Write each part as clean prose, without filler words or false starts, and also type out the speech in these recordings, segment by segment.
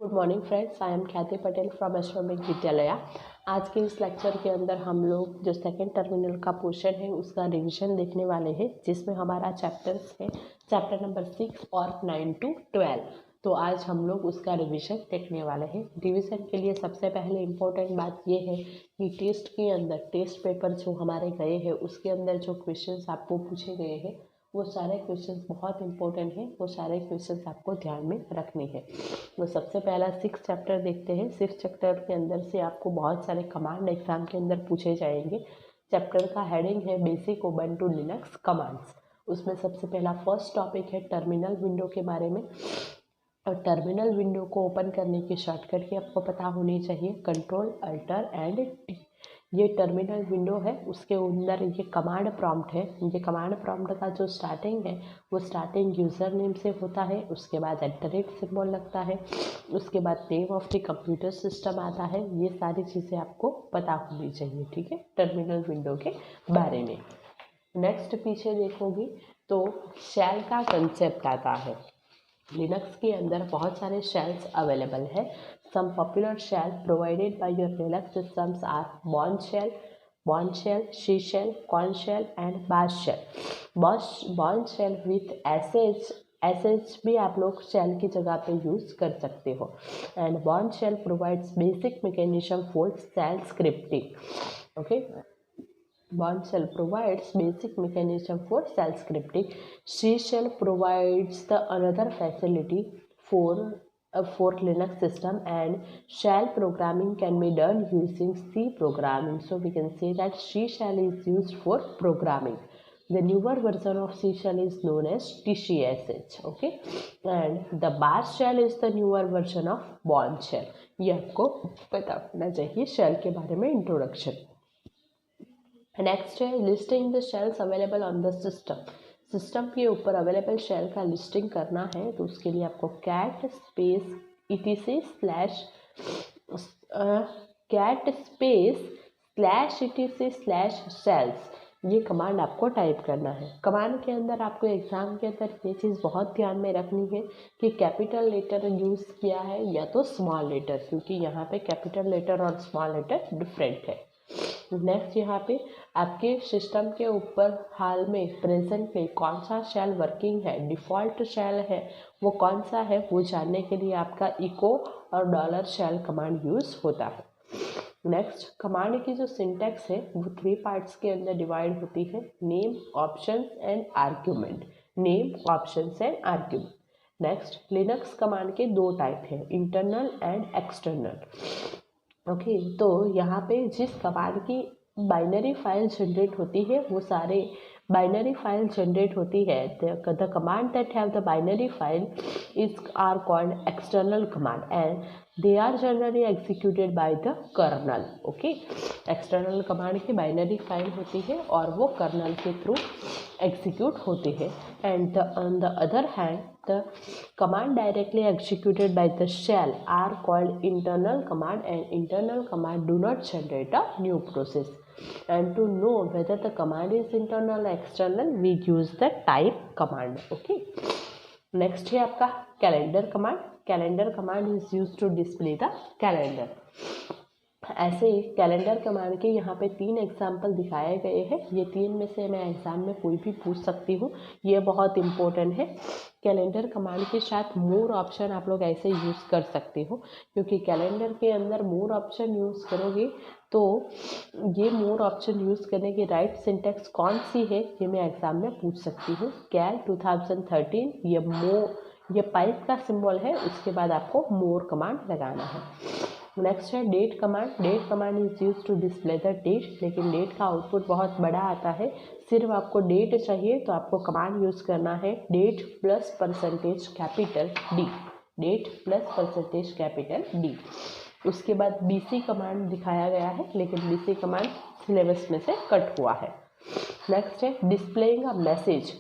Good morning friends, I am ख्याति Patel from अश्वमेघ विद्यालय। आज के इस लेक्चर के अंदर हम लोग जो सेकेंड टर्मिनल का पोर्शन है उसका रिवीजन देखने वाले हैं, जिसमें हमारा चैप्टर्स है चैप्टर नंबर 6 और 9 to 12। तो आज हम लोग उसका रिवीजन देखने वाले हैं। रिवीजन के लिए सबसे पहले इम्पोर्टेंट बात ये है कि टेस्ट के अंदर टेस्ट पेपर जो हमारे गए हैं उसके अंदर जो क्वेश्चंस आपको पूछे गए हैं वो सारे क्वेश्चंस बहुत इंपॉर्टेंट हैं। वो सारे क्वेश्चंस आपको ध्यान में रखने हैं। तो सबसे पहला 6 चैप्टर देखते हैं। 6 चैप्टर के अंदर से आपको बहुत सारे कमांड एग्जाम के अंदर पूछे जाएंगे। चैप्टर का हेडिंग है बेसिक उबंटू लिनक्स कमांड्स। उसमें सबसे पहला फर्स्ट टॉपिक है टर्मिनल विंडो के बारे में। और टर्मिनल विंडो को ओपन करने की शॉर्टकट की आपको पता होनी चाहिए, कंट्रोल अल्टर एंड टी। ये टर्मिनल विंडो है, उसके अंदर ये कमांड प्रॉम्प्ट है। ये कमांड प्रॉम्प्ट का जो स्टार्टिंग है वो स्टार्टिंग यूज़र नेम से होता है, उसके बाद @ सिंबल लगता है, उसके बाद name of the computer system आता है। ये सारी चीज़ें आपको पता होनी चाहिए, ठीक है, टर्मिनल विंडो के बारे में। नेक्स्ट पीछे देखोगी तो शेल का कंसेप्ट आता है। लिनक्स के अंदर बहुत सारे शेल्स अवेलेबल है। Some popular shell provided by your Linux systems are Bourne shell, C shell, Korn shell and Bash shell. Bourne shell with SH भी आप लोग शेल की जगह पे यूज कर सकते हो। And Bourne shell provides basic mechanism for shell scripting. Okay, Bourne shell provides basic mechanism for shell scripting. C shell provides the another facility for Linux system, and shell programming can be done using C programming. So we can say that C shell is used for programming. The newer version of C shell is known as TCSH. Okay, and the bash shell is the newer version of Bourne shell. ये आपको पता होना चाहिए shell के बारे में introduction. Next है listing the shells available on the system. System के ऊपर अवेलेबल शेल का लिस्टिंग करना है तो उसके लिए आपको cat /etc/shells ये कमांड आपको टाइप करना है। कमांड के अंदर आपको एग्जाम के अंदर ये चीज़ बहुत ध्यान में रखनी है कि कैपिटल लेटर यूज़ किया है या तो स्मॉल लेटर, क्योंकि यहाँ पे कैपिटल लेटर और स्मॉल लेटर डिफरेंट है। नेक्स्ट यहाँ पे आपके सिस्टम के ऊपर हाल में प्रेजेंट में कौन सा शेल वर्किंग है, डिफ़ॉल्ट शेल है वो कौन सा है, वो जानने के लिए आपका इको और $शेल कमांड यूज़ होता है। नेक्स्ट, कमांड की जो सिंटैक्स है वो 3 पार्ट्स के अंदर डिवाइड होती है, name, options and argument. Name, options and argument. Next, Linux command के 2 टाइप है, इंटरनल एंड एक्सटर्नल। ओके, तो यहाँ पे जिस कमांड की बाइनरी फाइल जनरेट होती है वो सारे बाइनरी फाइल जनरेट होती है, the command that have the binary file is are called external command and they are generally executed by the kernel. Okay, external command की बाइनरी फाइल होती है और वो कर्नल के थ्रू एग्जीक्यूट होती है। And on the other hand the command directly executed by the shell are called internal command, and internal command do not generate a new process. And to know whether the command is internal or external, we use the type command. Okay, next है आपका calendar command. Calendar command is used to display the calendar. ऐसे ही calendar command के यहाँ पे 3 example दिखाए गए हैं। ये 3 में से मैं एग्जाम में कोई भी पूछ सकती हूँ, ये बहुत इम्पोर्टेंट है। कैलेंडर कमांड के साथ मोर ऑप्शन आप लोग ऐसे यूज़ कर सकते हो, क्योंकि कैलेंडर के अंदर मोर ऑप्शन यूज़ करोगे तो ये मोर ऑप्शन यूज़ करने की राइट सिंटैक्स कौन सी है ये मैं एग्ज़ाम में पूछ सकती हूँ। कैल 2013 ये पाइप का सिंबल है, उसके बाद आपको मोर कमांड लगाना है। नेक्स्ट है date command. Date command is use to display the date, लेकिन डेट का आउटपुट बहुत बड़ा आता है। सिर्फ आपको डेट चाहिए तो आपको कमांड यूज़ करना है date plus %D, date plus %D। उसके बाद BC कमांड दिखाया गया है, लेकिन BC कमांड सिलेबस में से कट हुआ है। नेक्स्ट है displaying a message.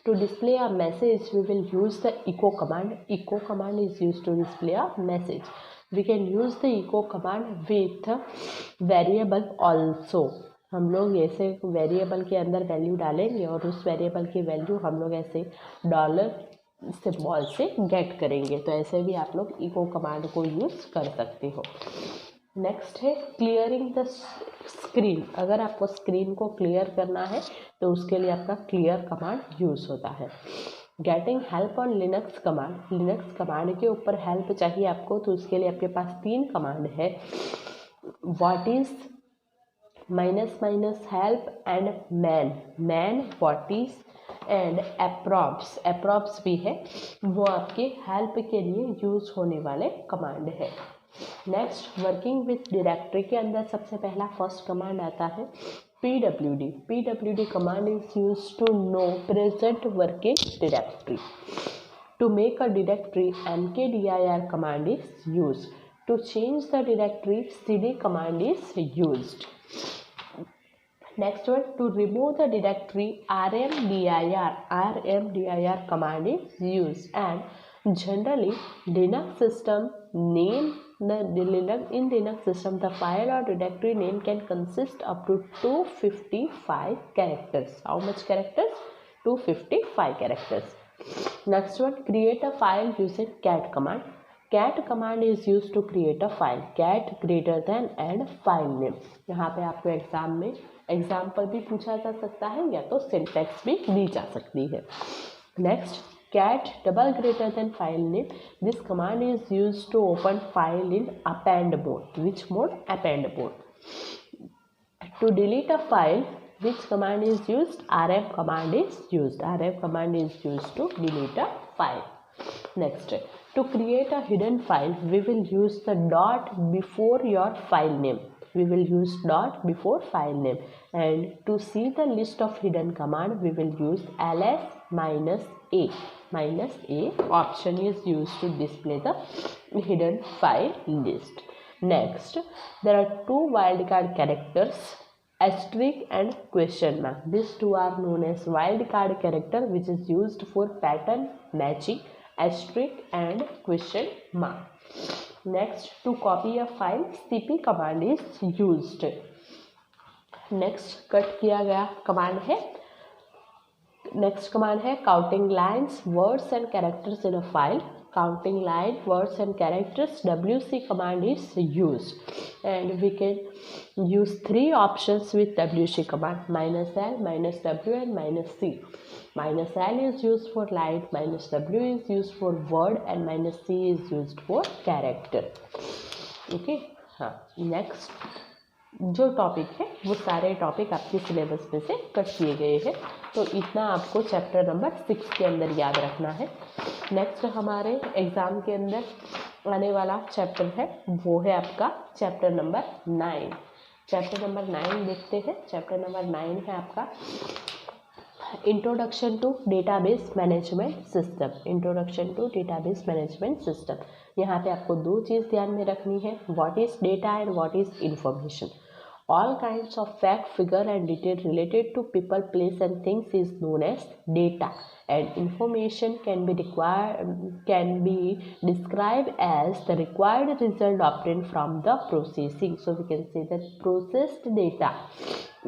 To display a message, we will use the echo command. Echo command is used to display a message. We can use the echo command with variable also. हम लोग ऐसे variable के अंदर value डालेंगे और उस variable की value हम लोग ऐसे सिंबल से गेट करेंगे। तो ऐसे भी आप लोग इको कमांड को यूज़ कर सकते हो। नेक्स्ट है क्लियरिंग द स्क्रीन। अगर आपको स्क्रीन को क्लियर करना है तो उसके लिए आपका क्लियर कमांड यूज़ होता है। Getting help on Linux command. Linux command के ऊपर हेल्प चाहिए आपको, तो उसके लिए आपके पास 3 कमांड है। What is, minus help and man what is and apropos भी है, वो आपके हेल्प के लिए यूज होने वाले कमांड है। नेक्स्ट वर्किंग विथ डायरेक्टरी के अंदर सबसे पहला फर्स्ट कमांड आता है pwd command is use to know present working directory. To make a directory mkdir command is use. To change the directory cd command is used. Next one, to remove the directory rmdir command is used, and generally Linux system name in Linux system the file or directory name can consist up to 255 characters. How much characters? 255 characters. Next one, create a file using cat command. cat command is used to create a file. cat greater than and file name. यहाँ पे आपको exam में example भी पूछा जा सकता है या तो सिंटैक्स भी दी जा सकती है। Next, cat double greater than file name. This command is used to open file in append mode. Which mode? Append mode. To delete a file, which command is used? rm command is used. rm command is used to delete a file. Next, to create a hidden file, we will use the dot before your file name. We will use dot before file name. And to see the list of hidden command, we will use ls -a. -a option is used to display the hidden file list. Next, there are 2 wildcard characters, asterisk and question mark. These 2 are known as wildcard character, which is used for pattern matching, asterisk and question mark. Next, to copy a file, cp command is used. Next, cut किया गया command है। Next command है counting lines words and characters in a file. counting line words and characters, wc command is used, and we can use 3 options with wc command: -l, -w and -c. -l is used for line, -w is used for word and -c is used for character. Okay हाँ, next जो topic है वो सारे topic आपके syllabus में से cut किए गए हैं, तो इतना आपको चैप्टर नंबर 6 के अंदर याद रखना है। नेक्स्ट हमारे एग्ज़ाम के अंदर आने वाला चैप्टर है वो है आपका चैप्टर नंबर 9। चैप्टर नंबर 9 देखते हैं। चैप्टर नंबर 9 है आपका introduction to database management system. Introduction to database management system. यहाँ पे आपको 2 चीज़ ध्यान में रखनी है, what is data and what is information. All kinds of fact, figure and detail related to people, place and things is known as data, and information can be described as the required result obtained from the processing. So we can say that processed data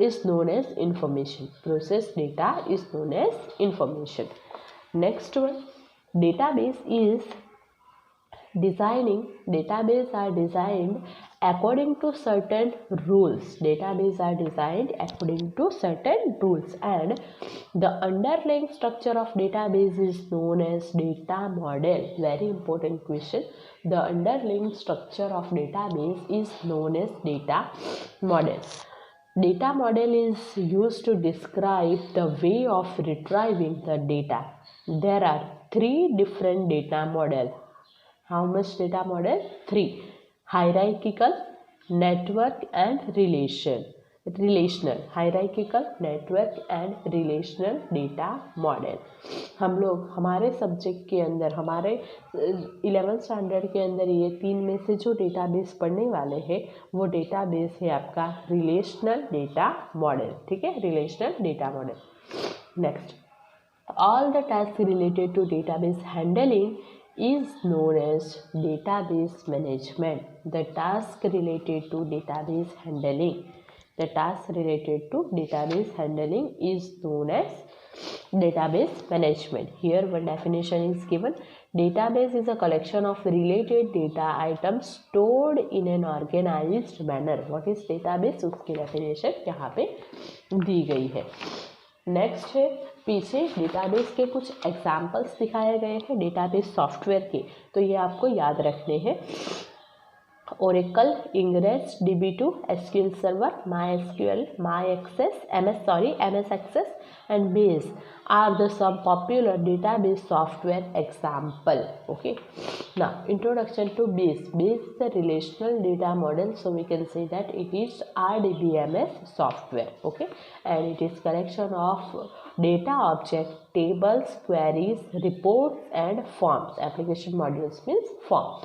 is known as information. Processed data is known as information. Next one, database is database are designed according to certain rules. Database are designed according to certain rules, and the underlying structure of database is known as data model. Very important question. The underlying structure of database is known as data model. Data model is used to describe the way of retrieving the data. There are 3 different data model. How much data model? 3. Hierarchical, network and relational. Hierarchical, network and relational data model. हम लोग हमारे subject के अंदर, हमारे 11th standard के अंदर ये 3 में से जो डेटाबेस पढ़ने वाले हैं वो डेटाबेस है आपका रिलेशनल डेटा मॉडल। ठीक है, relational data model. Next, all the task related to database handling is known as database management. The task related to database handling is known as Database management. Here one definition is given. Database is a collection of related data items stored in an organized manner. What is database? उसकी definition यहाँ पे दी गई है. Next है, पीछे database के कुछ examples दिखाए गए हैं डेटाबेस सॉफ्टवेयर के, तो ये आपको याद रखने हैं. Oracle, Ingress, DB2, SQL Server, MySQL, MS Access and Base are the some popular database software example. Okay. Now, introduction to Base. Base is a relational data model, so we can say that it is RDBMS software. Okay, and it is collection of data object, tables, queries, reports and forms. Application modules means form.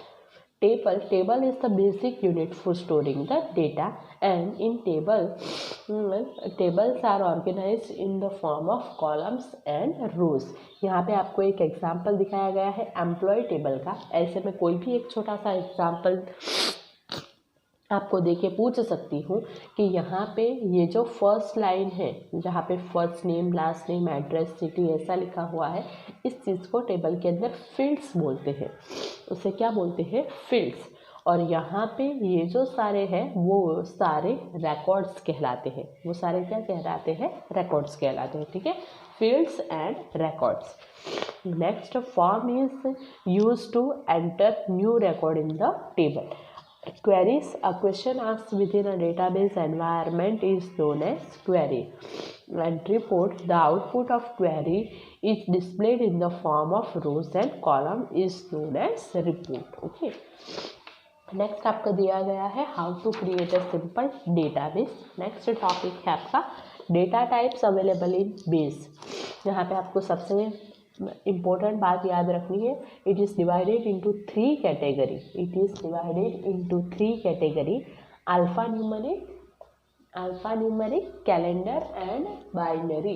Table is the basic unit for storing the data, and in tables are organized in the form of columns and rows. यहाँ पे आपको एक example दिखाया गया है employ table का. ऐसे में कोई भी एक छोटा सा एग्जाम्पल आपको देके पूछ सकती हूँ कि यहाँ पे ये जो फर्स्ट लाइन है जहाँ पे first name, last name, address, city ऐसा लिखा हुआ है, इस चीज़ को टेबल के अंदर फील्ड्स बोलते हैं. उसे क्या बोलते हैं? फील्ड्स. और यहाँ पे ये जो सारे हैं वो सारे रिकॉर्ड्स कहलाते हैं. वो सारे क्या कहलाते हैं? रिकॉर्ड्स कहलाते हैं. ठीक है, fields and records. Next, form is use to enter new record in the table. Queries, a question asked within a database environment is known as query. And report, the output of query is displayed in the form of rows and column is known as report. Okay. Next आपका दिया गया है how to create a simple database. Next topic है आपका data types available in base. यहाँ पे आपको सबसे इम्पोर्टेंट बात याद रखनी है. It is divided into 3 category. It is divided into 3 category. Alpha numeric, calendar and binary.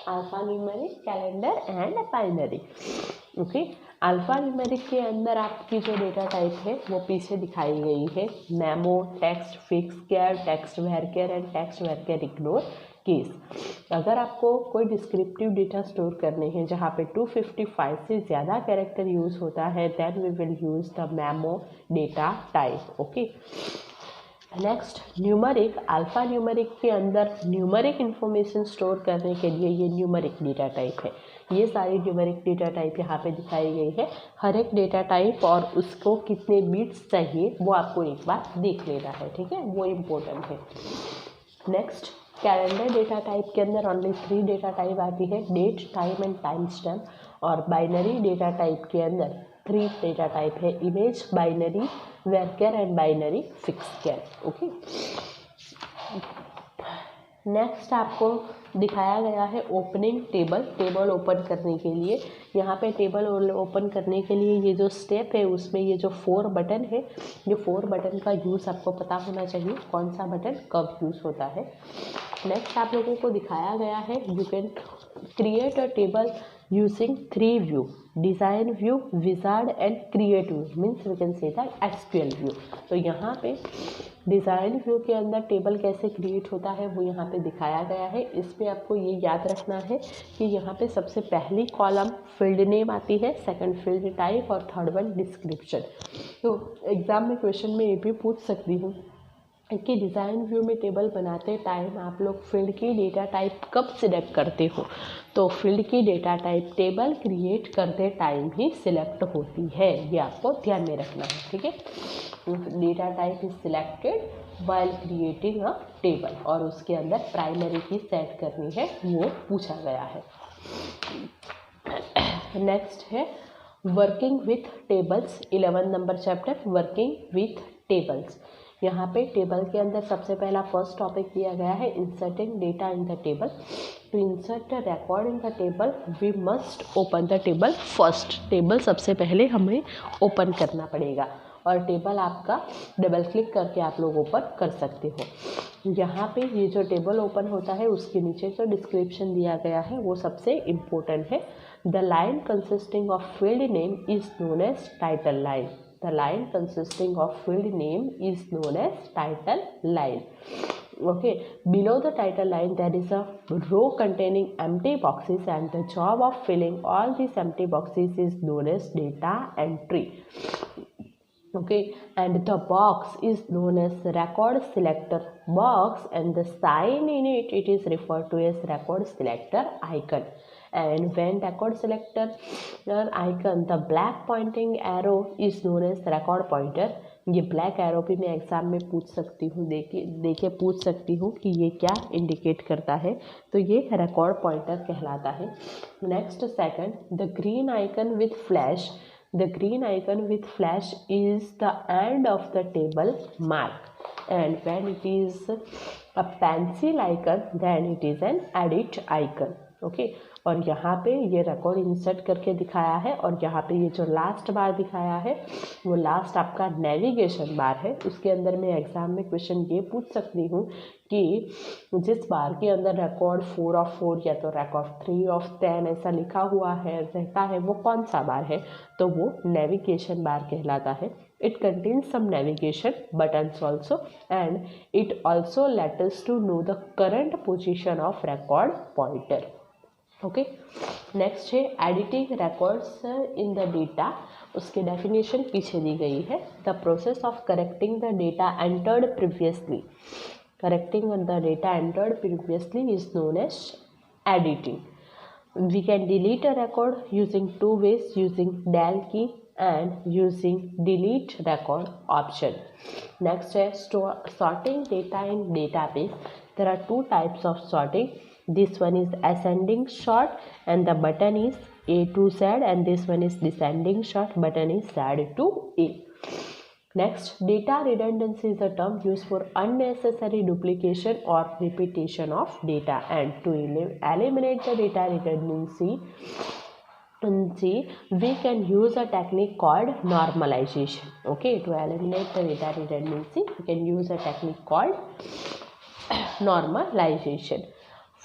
Alpha numeric, calendar and binary. Okay, alpha numeric के अंदर आपकी जो डेटा टाइप है वो पीछे दिखाई गई है. Memo, text, fix care, text varchar and text varchar ignore case. अगर आपको कोई डिस्क्रिप्टिव डेटा स्टोर करने हैं जहाँ पे 255 से ज़्यादा कैरेक्टर यूज़ होता है, then we will use the memo data type. Okay. Next, numeric. Alpha numeric के अंदर न्यूमरिक इन्फॉर्मेशन स्टोर करने के लिए ये न्यूमरिक डेटा टाइप है. ये सारी न्यूमरिक डेटा टाइप यहाँ पे दिखाई गई है. हर एक डेटा टाइप और उसको कितने बिट्स चाहिए वो आपको एक बार देख लेना है. ठीक है, वो इम्पोर्टेंट है. नेक्स्ट, कैलेंडर डेटा टाइप के अंदर ओनली 3 डेटा टाइप आती है, date, time and time stamp. और बाइनरी डेटा टाइप के अंदर 3 डेटा टाइप है, image, binary varchar and binary fix char. Okay. Next आपको दिखाया गया है ओपनिंग टेबल. टेबल ओपन करने के लिए यहाँ पे टेबल ओपन करने के लिए ये जो स्टेप है उसमें ये जो 4 बटन है, ये 4 बटन का यूज़ आपको पता होना चाहिए, कौन सा बटन कब यूज़ होता है. नेक्स्ट आप लोगों को दिखाया गया है you can create a table using 3 view, design view, wizard and create view. Means we can say that SQL view. तो यहाँ पे डिज़ाइन व्यू के अंदर टेबल कैसे क्रिएट होता है वो यहाँ पे दिखाया गया है. इसमें आपको ये याद रखना है कि यहाँ पे सबसे पहली कॉलम फील्ड नेम आती है, सेकंड फील्ड टाइप और थर्ड वन डिस्क्रिप्शन. तो एग्ज़ाम में क्वेश्चन में ये भी पूछ सकती हूँ कि डिज़ाइन व्यू में टेबल बनाते टाइम आप लोग फील्ड की डेटा टाइप कब सिलेक्ट करते हो. तो फील्ड की डेटा टाइप टेबल क्रिएट करते टाइम ही सिलेक्ट होती है, ये आपको ध्यान में रखना है. ठीक है, data type is selected while creating a table और उसके अंदर प्राइमरी की सेट करनी है वो पूछा गया है. नेक्स्ट है working with tables. 11 number chapter working with tables. यहाँ पे टेबल के अंदर सबसे पहला फर्स्ट टॉपिक दिया गया है inserting data in the table. To insert a record in the table we must open the table first. Table सबसे पहले हमें ओपन करना पड़ेगा और टेबल आपका डबल क्लिक करके आप लोग ओपन कर सकते हो. यहाँ पे ये जो टेबल ओपन होता है उसके नीचे जो डिस्क्रिप्शन दिया गया है वो सबसे इम्पोर्टेंट है. The line consisting of field name is known as title line. The line consisting of field name is known as title line. Okay, below the title line there is a row containing empty boxes, and the job of filling all these empty boxes is known as data entry. Okay, and the box is known as record selector box, and the sign in it is referred to as record selector icon. And when record selector icon, the black pointing arrow is known as record pointer. ये black arrow भी मैं exam में पूछ सकती हूँ, देखे पूछ सकती हूँ कि ये क्या इंडिकेट करता है, तो ये रिकॉर्ड पॉइंटर कहलाता है. Next second, the green icon with flash. The green icon with flash is the end of the table mark, and when it is a pencil icon then it is an edit icon. Okay, और यहाँ पे ये record insert करके दिखाया है, और यहाँ पे ये जो लास्ट बार दिखाया है वो लास्ट आपका नेविगेशन बार है. उसके अंदर मैं एग्जाम में क्वेश्चन ये पूछ सकती हूँ कि जिस बार के अंदर रिकॉर्ड 4 of 4 या तो रिकॉर्ड 3 of 10 ऐसा लिखा हुआ है रहता है, वो कौन सा बार है, तो वो नेविगेशन बार कहलाता है. It contains some navigation buttons also, and it also lets us to know the current position of record pointer. Okay, next है editing records in the data. उसकी डेफिनेशन पीछे दी गई है. The process of correcting the data entered previously. Correcting the data entered previously is known as editing. We can delete a record using two ways, using del key and using delete record option. Next is sorting data in database. There are two types of sorting. This one is ascending sort, and the button is A to Z, and this one is descending sort, button is Z to A. Next, data redundancy is a term used for unnecessary duplication or repetition of data, and to eliminate the data redundancy, we can use a technique called normalization. Okay, to eliminate the data redundancy, we can use a technique called normalization.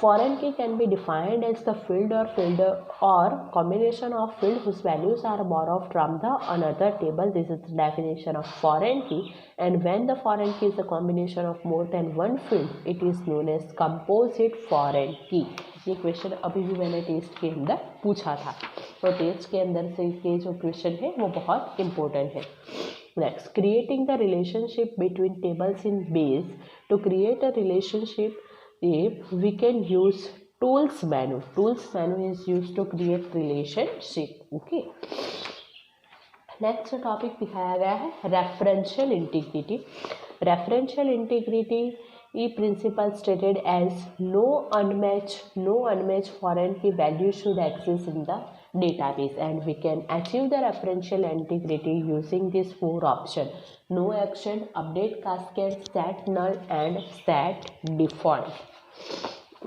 Foreign key can be defined as the field or combination of field whose values are borrowed from the another table. This is the definition of foreign key. And when the foreign key is a combination of more than one field, it is known as composite foreign key. ये question अभी भी मैंने test के अंदर पूछा था, तो test के अंदर से ये जो क्वेश्चन है वो बहुत इम्पोर्टेंट है. Next, creating the relationship between tables in base. To create a relationship, we can use tools menu. Tools menu is used to create relationship. Okay. Next topic दिखाया गया है referential integrity. Referential integrity principle stated as no unmatch foreign key value should exist in the database, and we can achieve the referential integrity using these four options: no action, update cascade, set null, and set default.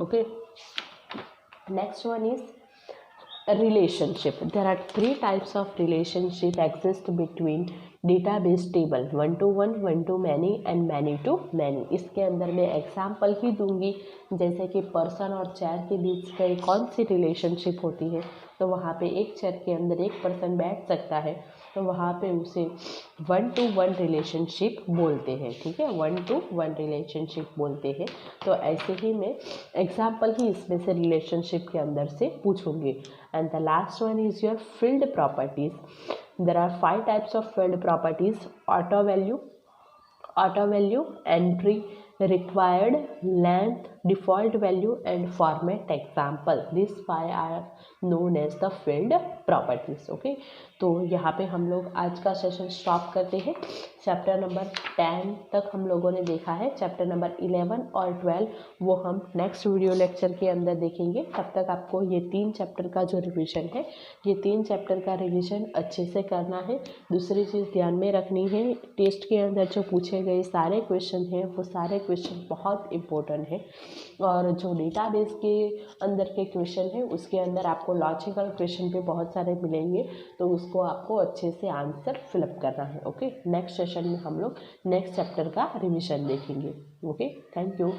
Okay, next one is a relationship. There are three types of relationship exist between database table: one to one, one to many, and many to many. इसके अंदर मैं example ही दूंगी, जैसे कि person और chair के बीच कई कौन सी रिलेशनशिप होती है, तो वहाँ पे एक चेयर के अंदर एक पर्सन बैठ सकता है, तो वहाँ पे उसे वन टू वन रिलेशनशिप बोलते हैं. ठीक है, वन टू वन रिलेशनशिप बोलते हैं. तो ऐसे ही मैं एग्जाम्पल ही इसमें से रिलेशनशिप के अंदर से पूछूंगी. And the last one is your field properties. There are 5 types of field properties: auto value, entry, required, length, default value, and format example. These 5 are known as the field properties. Okay, तो यहाँ पे हम लोग आज का session stop करते हैं. Chapter number 10 तक हम लोगों ने देखा है. चैप्टर नंबर 11 और 12 वो हम नेक्स्ट वीडियो लेक्चर के अंदर देखेंगे. तब तक आपको ये 3 चैप्टर का जो रिवीजन है, ये 3 चैप्टर का रिवीजन अच्छे से करना है. दूसरी चीज़ ध्यान में रखनी है, टेस्ट के अंदर जो पूछे गए सारे क्वेश्चन हैं वो सारे क्वेश्चन बहुत इम्पोर्टेंट है. और जो डेटाबेस के अंदर के क्वेश्चन है उसके अंदर आपको लॉजिकल क्वेश्चन पे बहुत सारे मिलेंगे, तो उसको आपको अच्छे से आंसर फिलअप करना है. ओके, नेक्स्ट सेशन में हम लोग नेक्स्ट चैप्टर का रिवीजन देखेंगे. Okay, thank you.